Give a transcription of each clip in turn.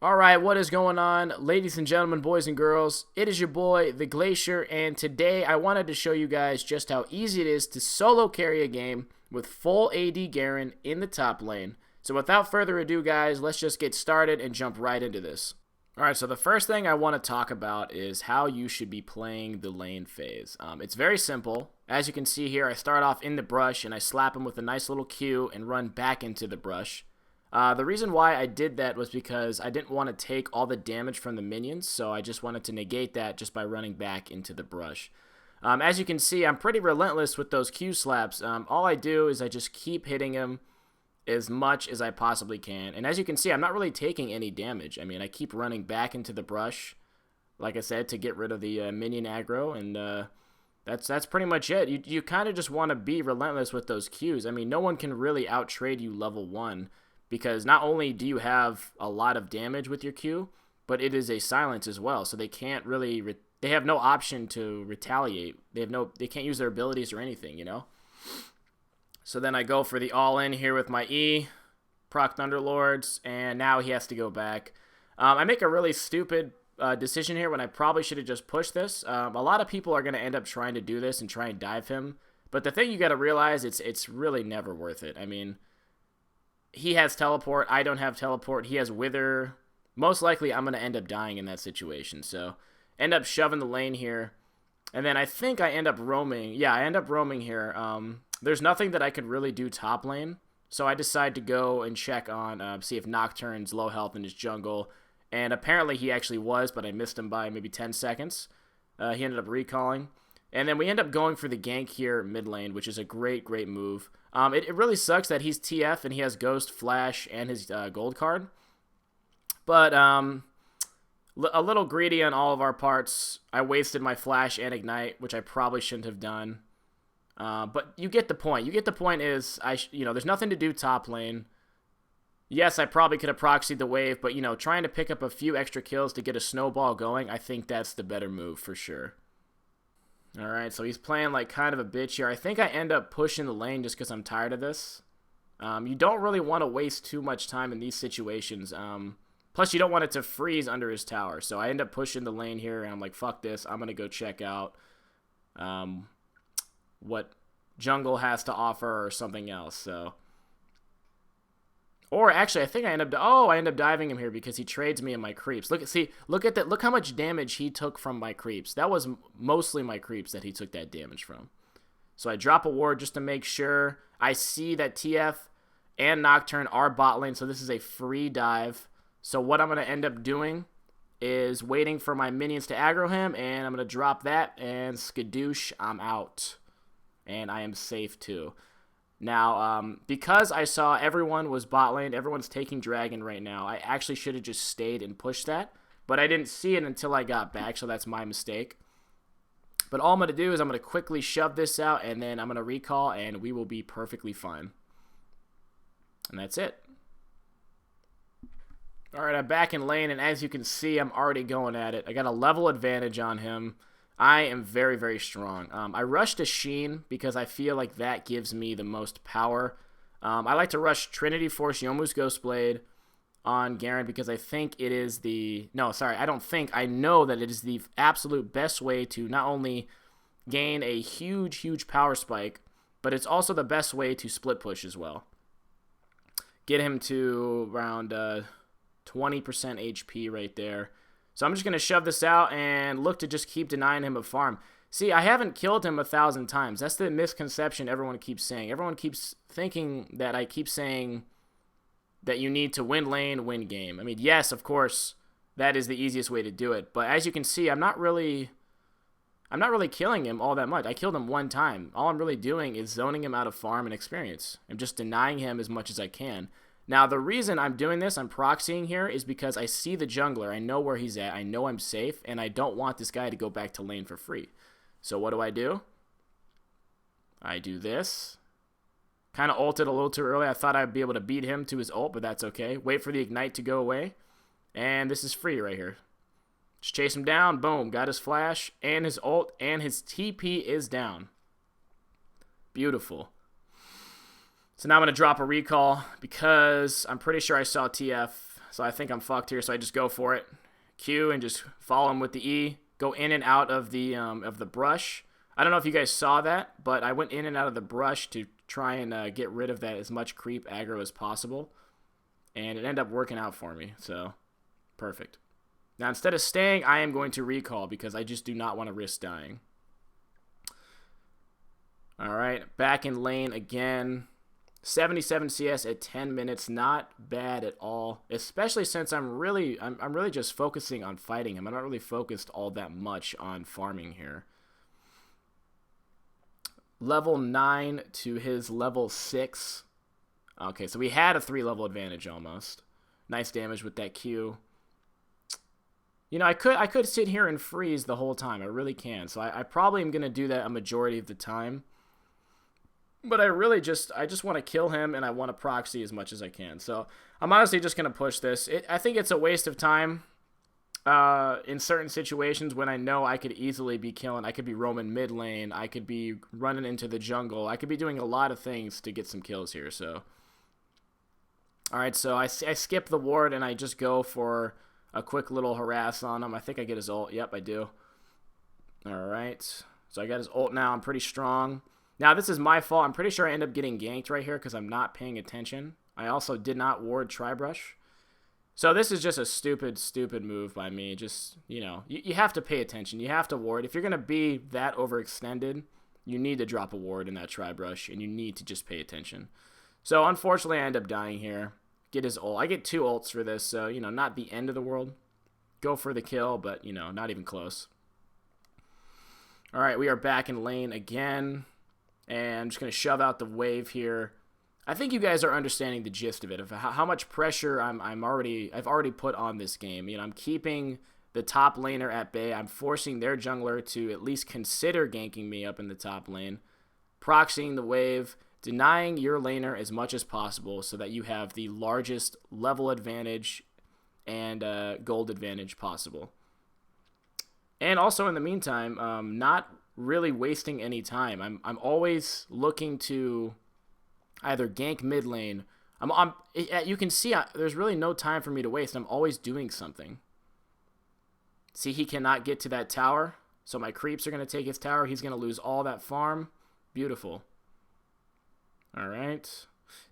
Alright, what is going on, ladies and gentlemen, boys and girls? It is your boy, the Glacier, and today I wanted to show you guys just how easy it is to solo carry a game with full AD Garen in the top lane. So without further ado, guys, let's just get started and jump right into this. Alright, so the first thing I want to talk about is how you should be playing the lane phase. It's very simple. As you can see here, I start off in the brush and I slap him with a nice little Q and run back into the brush. The reason why I did that was because I didn't want to take all the damage from the minions, so I just wanted to negate that just by running back into the brush. As you can see, I'm pretty relentless with those Q slaps. All I do is I just keep hitting him as much as I possibly can. And as you can see, I'm not really taking any damage. I mean, I keep running back into the brush, like I said, to get rid of the minion aggro, and that's pretty much it. You kind of just want to be relentless with those Qs. I mean, no one can really outtrade you level 1. Because not only do you have a lot of damage with your Q, but it is a silence as well. So they can't really, they have no option to retaliate. They can't use their abilities or anything, you know? So then I go for the all-in here with my E, proc Thunderlords, and now he has to go back. I make a really stupid decision here when I probably should have just pushed this. A lot of people are going to end up trying to do this and try and dive him. But the thing you got to realize, it's really never worth it. I mean, he has teleport. I don't have teleport. He has wither. Most likely, I'm going to end up dying in that situation. So, end up shoving the lane here. And then I think I end up roaming. Yeah, I end up roaming here. There's nothing that I could really do top lane. So, I decide to go and check on, see if Nocturne's low health in his jungle. And apparently, he actually was, but I missed him by maybe 10 seconds. He ended up recalling. And then we end up going for the gank here mid lane, which is a great move. It really sucks that he's TF and he has Ghost, Flash, and his gold card. But a little greedy on all of our parts. I wasted my Flash and Ignite, which I probably shouldn't have done. But you get the point. You get the point is, there's nothing to do top lane. Yes, I probably could have proxied the wave, but, trying to pick up a few extra kills to get a snowball going, I think that's the better move for sure. Alright, so he's playing like kind of a bitch here. I think I end up pushing the lane just because I'm tired of this. You don't really want to waste too much time in these situations. Plus, you don't want it to freeze under his tower. So I end up pushing the lane here, and I'm like, fuck this. I'm going to go check out what jungle has to offer or something else. So, or actually, I think I end up diving him here because he trades me and my creeps. Look at that. Look how much damage he took from my creeps. That was mostly my creeps that he took that damage from. So I drop a ward just to make sure. I see that TF and Nocturne are bot lane, so this is a free dive. So what I'm going to end up doing is waiting for my minions to aggro him, and I'm going to drop that, and skadoosh, I'm out. And I am safe too. Now, because I saw everyone was bot lane, everyone's taking dragon right now, I actually should have just stayed and pushed that. But I didn't see it until I got back, so that's my mistake. But all I'm going to do is I'm going to quickly shove this out, and then I'm going to recall, and we will be perfectly fine. And that's it. Alright, I'm back in lane, and as you can see, I'm already going at it. I got a level advantage on him. I am very strong. I rushed a Sheen because I feel like that gives me the most power. I like to rush Trinity Force Yomu's Ghostblade on Garen because I think it is the... No, sorry, I don't think. I know that it is the absolute best way to not only gain a huge power spike, but it's also the best way to split push as well. Get him to around 20% HP right there. So I'm just going to shove this out and look to just keep denying him a farm. See, I haven't killed him 1,000 times. That's the misconception everyone keeps saying. Everyone keeps thinking that I keep saying that you need to win lane, win game. I mean, yes, of course, that is the easiest way to do it. But as you can see, I'm not really killing him all that much. I killed him one time. All I'm really doing is zoning him out of farm and experience. I'm just denying him as much as I can. Now, the reason I'm doing this, I'm proxying here, is because I see the jungler. I know where he's at. I know I'm safe, and I don't want this guy to go back to lane for free. So what do? I do this. Kind of ulted a little too early. I thought I'd be able to beat him to his ult, but that's okay. Wait for the ignite to go away. And this is free right here. Just chase him down. Boom. Got his flash and his ult, and his TP is down. Beautiful. So now I'm going to drop a recall because I'm pretty sure I saw TF so I think I'm fucked here, so I just go for it. Q and just follow him with the E. Go in and out of the brush. I don't know if you guys saw that, but I went in and out of the brush to try and get rid of that as much creep aggro as possible. And it ended up working out for me, so perfect. Now, instead of staying, I am going to recall because I just do not want to risk dying. All right, back in lane again. 77 CS at 10 minutes, not bad at all. Especially since I'm really just focusing on fighting him. I'm not really focused all that much on farming here. Level 9 to his level 6. Okay, so we had a 3-level advantage almost. Nice damage with that Q. You know, I could sit here and freeze the whole time. I really can. So I probably am going to do that a majority of the time. But I just want to kill him, and I want to proxy as much as I can. So I'm honestly just going to push this. I think it's a waste of time in certain situations when I know I could easily be killing. I could be roaming mid lane. I could be running into the jungle. I could be doing a lot of things to get some kills here. So, all right, so I skip the ward, and I just go for a quick little harass on him. I think I get his ult. Yep, I do. All right, so I got his ult now. I'm pretty strong. Now, this is my fault. I'm pretty sure I end up getting ganked right here because I'm not paying attention. I also did not ward Tribrush. So this is just a stupid, stupid move by me. Just, you know, you have to pay attention. You have to ward. If you're going to be that overextended, you need to drop a ward in that Tribrush, and you need to just pay attention. So, unfortunately, I end up dying here. Get his ult. I get 2 ults for this, so, you know, not the end of the world. Go for the kill, but, you know, not even close. All right, we are back in lane again. And I'm just going to shove out the wave here. I think you guys are understanding the gist of it, of how much pressure I've already put on this game. You know, I'm keeping the top laner at bay. I'm forcing their jungler to at least consider ganking me up in the top lane, proxying the wave, denying your laner as much as possible so that you have the largest level advantage and gold advantage possible. And also in the meantime, not really wasting any time. I'm always looking to either gank mid lane. You can see there's really no time for me to waste. I'm always doing something. See, he cannot get to that tower, so my creeps are going to take his tower. He's going to lose all that farm. Beautiful. All right.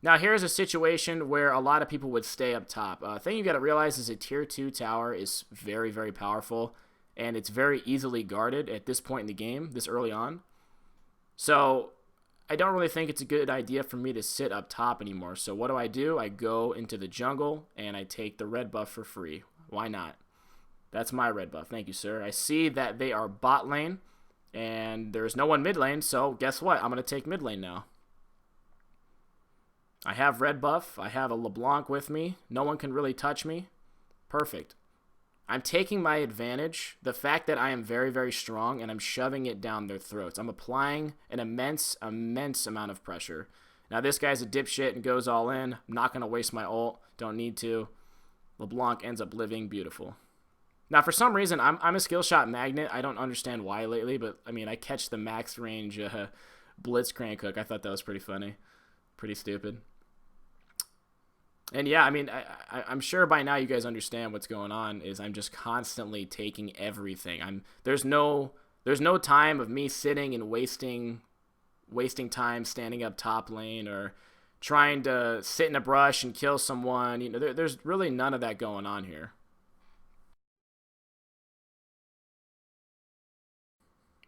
Now, here's a situation where a lot of people would stay up top. Thing you got to realize is a tier 2 tower is very, very powerful. And it's very easily guarded at this point in the game, this early on. So I don't really think it's a good idea for me to sit up top anymore. So what do? I go into the jungle, and I take the red buff for free. Why not? That's my red buff. Thank you, sir. I see that they are bot lane, and there's no one mid lane, so guess what? I'm going to take mid lane now. I have red buff. I have a LeBlanc with me. No one can really touch me. Perfect. I'm taking my advantage, the fact that I am very, very strong, and I'm shoving it down their throats. I'm applying an immense amount of pressure. Now, this guy's a dipshit and goes all in. I'm not going to waste my ult. Don't need to. LeBlanc ends up living. Beautiful. Now, for some reason, I'm a skill shot magnet. I don't understand why lately, but, I mean, I catch the max range Blitzcrank hook. I thought that was pretty funny. Pretty stupid. And yeah, I mean, I'm sure by now you guys understand what's going on. Is I'm just constantly taking everything. There's no time of me sitting and wasting time standing up top lane or trying to sit in a brush and kill someone. You know, there's really none of that going on here.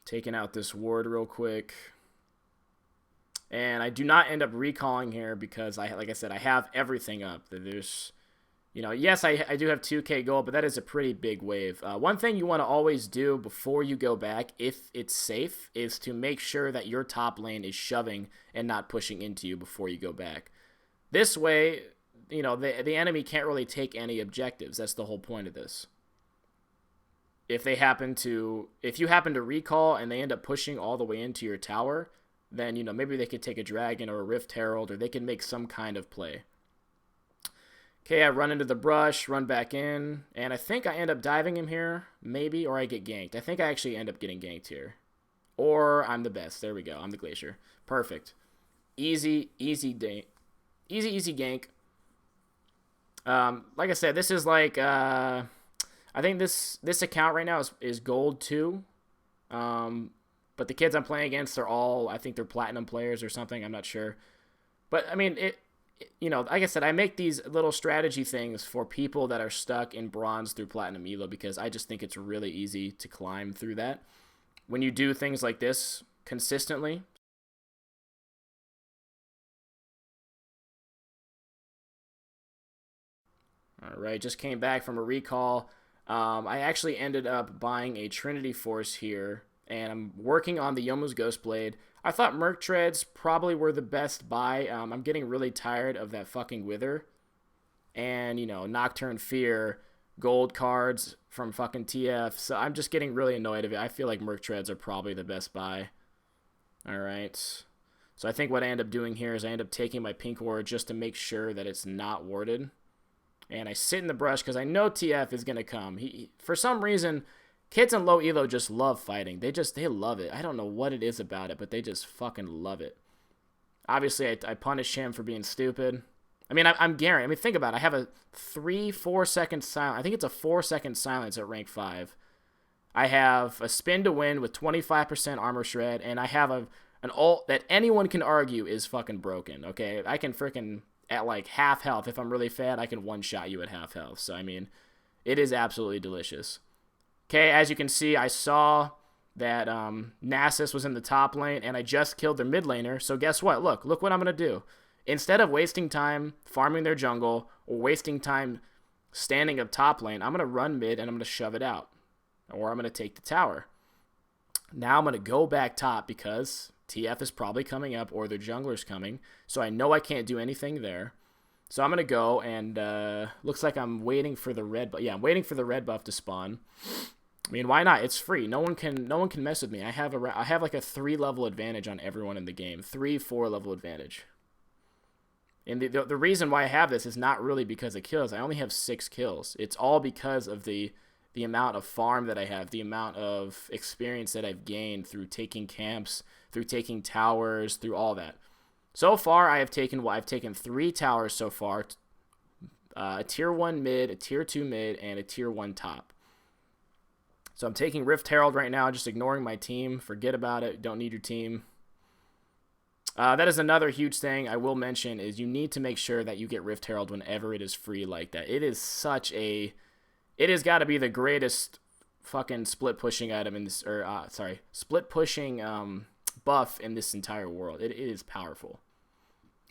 Taking out this ward real quick. And I do not end up recalling here because, like I said, I have everything up. There's, you know, yes, I do have 2k gold, but that is a pretty big wave. One thing you want to always do before you go back, if it's safe, is to make sure that your top lane is shoving and not pushing into you before you go back. This way, you know, the enemy can't really take any objectives. That's the whole point of this. If you happen to recall and they end up pushing all the way into your tower, then, you know, maybe they could take a dragon or a Rift Herald, or they can make some kind of play. Okay, I run into the brush, run back in, and I think I end up diving him here, maybe, or I get ganked. I think I actually end up getting ganked here. Or I'm the best. There we go. I'm the Glacier. Perfect. Easy gank. Like I said, this is like I think this account right now is gold 2. Um, but the kids I'm playing against are all, I think they're platinum players or something. I'm not sure. But I mean, like I said, I make these little strategy things for people that are stuck in bronze through platinum elo because I just think it's really easy to climb through that when you do things like this consistently. All right, just came back from a recall. I actually ended up buying a Trinity Force here, and I'm working on the Yomu's Ghostblade. I thought Merc Treads probably were the best buy. I'm getting really tired of that fucking Wither. And, Nocturne Fear, gold cards from fucking TF. So I'm just getting really annoyed of it. I feel like Merc Treads are probably the best buy. All right. So I think what I end up doing here is I end up taking my pink ward just to make sure that it's not warded. And I sit in the brush because I know TF is going to come. For some reason, kids in low elo just love fighting. They love it. I don't know what it is about it, but they just fucking love it. Obviously, I punish him for being stupid. I mean, I'm Garen. I mean, think about it. I have a 4 second silence. I think it's a 4 second silence at rank 5. I have a spin to win with 25% armor shred, and I have an ult that anyone can argue is fucking broken, okay? I can freaking, at like half health, if I'm really fat, I can one-shot you at half health. So, I mean, it is absolutely delicious. Okay, as you can see, I saw that Nasus was in the top lane, and I just killed their mid laner. So guess what? Look what I'm going to do. Instead of wasting time farming their jungle or wasting time standing up top lane, I'm going to run mid and I'm going to shove it out. Or I'm going to take the tower. Now I'm going to go back top because TF is probably coming up or their jungler's coming. So I know I can't do anything there. So I'm going to go and looks like I'm waiting for the red buff. Yeah, I'm waiting for the red buff to spawn. I mean, why not? It's free. No one can mess with me. I have like a 3-level advantage on everyone in the game. 3-4 level advantage. And the reason why I have this is not really because of kills. I only have 6 kills. It's all because of the amount of farm that I have, the amount of experience that I've gained through taking camps, through taking towers, through all that. So far, I've taken 3 towers so far. A tier 1 mid, a tier 2 mid, and a tier 1 top. So I'm taking Rift Herald right now, just ignoring my team. Forget about it. Don't need your team. That is another huge thing I will mention is you need to make sure that you get Rift Herald whenever it is free like that. It is such a... It has got to be the greatest fucking split pushing item in this... split pushing buff in this entire world. It is powerful.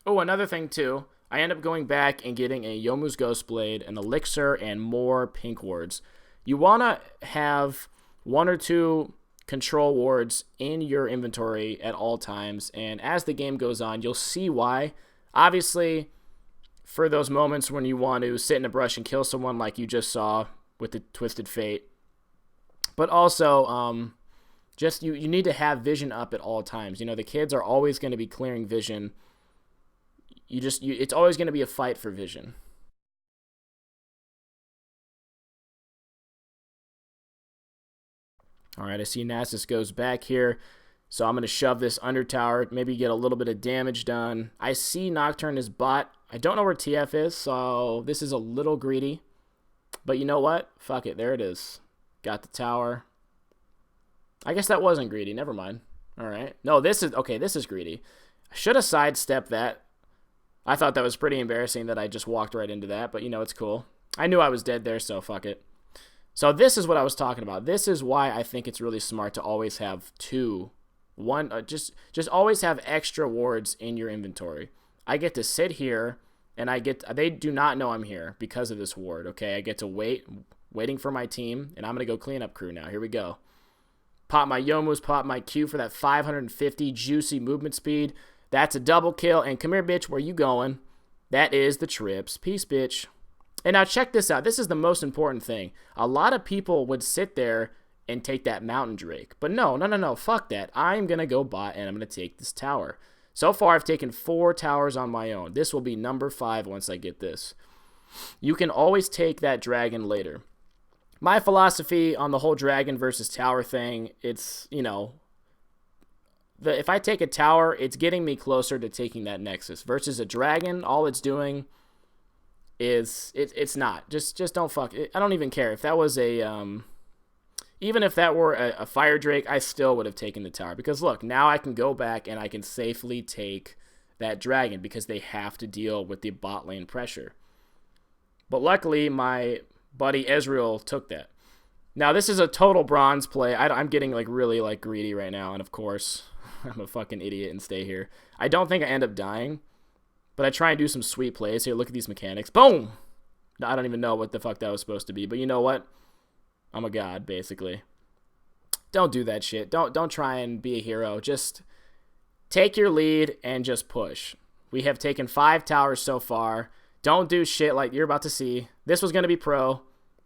Oh, another thing too. I end up going back and getting a Yomu's Ghostblade, an Elixir, and more pink wards. You want to have 1 or 2... control wards in your inventory at all times, and as the game goes on, you'll see why. Obviously, for those moments when you want to sit in a brush and kill someone like you just saw with the Twisted Fate, but also just you need to have vision up at all times. The kids are always going to be clearing vision. It's always going to be a fight for vision. All right, I see Nasus goes back here. So I'm going to shove this under tower, maybe get a little bit of damage done. I see Nocturne is bot. I don't know where TF is, so this is a little greedy. But you know what? Fuck it, there it is. Got the tower. I guess that wasn't greedy, never mind. All right. No, this is greedy. I should have sidestepped that. I thought that was pretty embarrassing that I just walked right into that, but it's cool. I knew I was dead there, so fuck it. So this is what I was talking about. This is why I think it's really smart to always have just always have extra wards in your inventory. I get to sit here, and they do not know I'm here because of this ward, okay? I get to waiting for my team, and I'm going to go clean up crew now. Here we go. Pop my Yomus, pop my Q for that 550 juicy movement speed. That's a double kill, and come here, bitch, where you going? That is the trips. Peace, bitch. And now check this out. This is the most important thing. A lot of people would sit there and take that Mountain Drake. But no. Fuck that. I'm going to go bot and I'm going to take this tower. So far, I've taken 4 towers on my own. This will be number 5 once I get this. You can always take that dragon later. My philosophy on the whole dragon versus tower thing, it's, if I take a tower, it's getting me closer to taking that Nexus. Versus a dragon, all it's doing... it's not. Just don't fuck it. I don't even care if that was a even if that were a fire drake, I still would have taken the tower, because look, now I can go back and I can safely take that dragon because they have to deal with the bot lane pressure. But luckily my buddy Ezreal took that. Now this is a total bronze play. I'm getting like really like greedy right now, and of course I'm a fucking idiot and stay here. I don't think I end up dying, but I try and do some sweet plays here. Look at these mechanics. Boom! I don't even know what the fuck that was supposed to be, but you know what? I'm a god, basically. Don't do that shit. Don't try and be a hero. Just take your lead and just push. We have taken 5 towers so far. Don't do shit like you're about to see. This was going to be pro,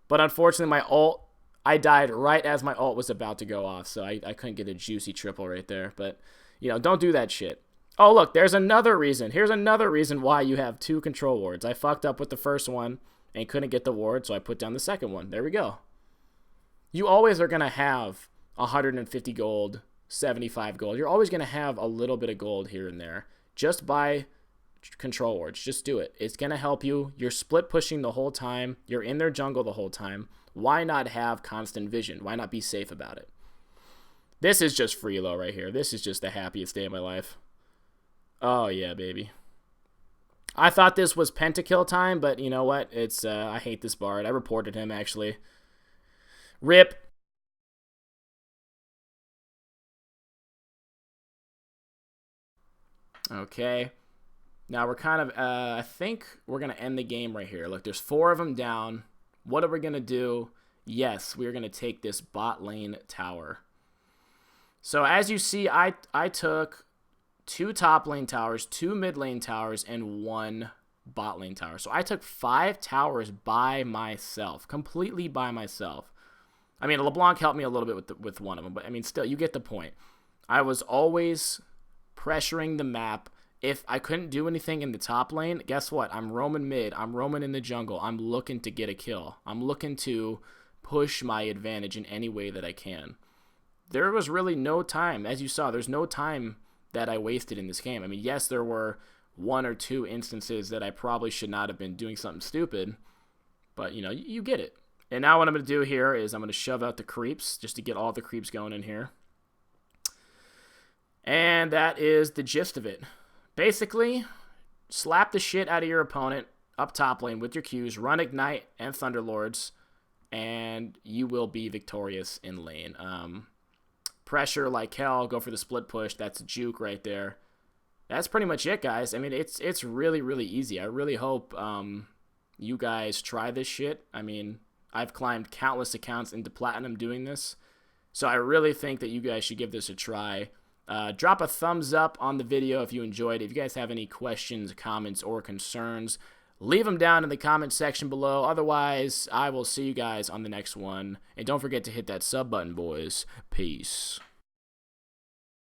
but unfortunately my ult, I died right as my ult was about to go off, so I couldn't get a juicy triple right there. But, you know, don't do that shit. Oh, look, there's another reason. Here's another reason why you have 2 control wards. I fucked up with the first one and couldn't get the ward, so I put down the second one. There we go. You always are going to have 150 gold, 75 gold. You're always going to have a little bit of gold here and there. Just buy control wards. Just do it. It's going to help you. You're split pushing the whole time. You're in their jungle the whole time. Why not have constant vision? Why not be safe about it? This is just freelo right here. This is just the happiest day of my life. Oh, yeah, baby. I thought this was pentakill time, but you know what? It's I hate this bard. I reported him, actually. RIP. Okay. Now we're kind of, I think we're going to end the game right here. Look, there's 4 of them down. What are we going to do? Yes, we're going to take this bot lane tower. So as you see, I took 2 top lane towers, 2 mid lane towers, and 1 bot lane tower. So I took 5 towers by myself, completely by myself. I mean, LeBlanc helped me a little bit with one of them, but I mean, still, you get the point. I was always pressuring the map. If I couldn't do anything in the top lane, guess what? I'm roaming mid. I'm roaming in the jungle. I'm looking to get a kill. I'm looking to push my advantage in any way that I can. There was really no time. As you saw, there's no time that I wasted in this game. I mean, yes, there were 1 or 2 instances that I probably should not have been doing something stupid, but, you know, you get it. And now what I'm going to do here is I'm going to shove out the creeps just to get all the creeps going in here. And that is the gist of it. Basically, slap the shit out of your opponent up top lane with your Qs, run Ignite and Thunderlords, and you will be victorious in lane. Pressure like hell, go for the split push. That's a juke right there. That's pretty much it, guys. I mean, it's really, really easy. I really hope you guys try this shit. I mean, I've climbed countless accounts into Platinum doing this, so I really think that you guys should give this a try. Drop a thumbs up on the video if you enjoyed it. If you guys have any questions, comments, or concerns, leave them down in the comment section below. Otherwise, I will see you guys on the next one. And don't forget to hit that sub button, boys. Peace.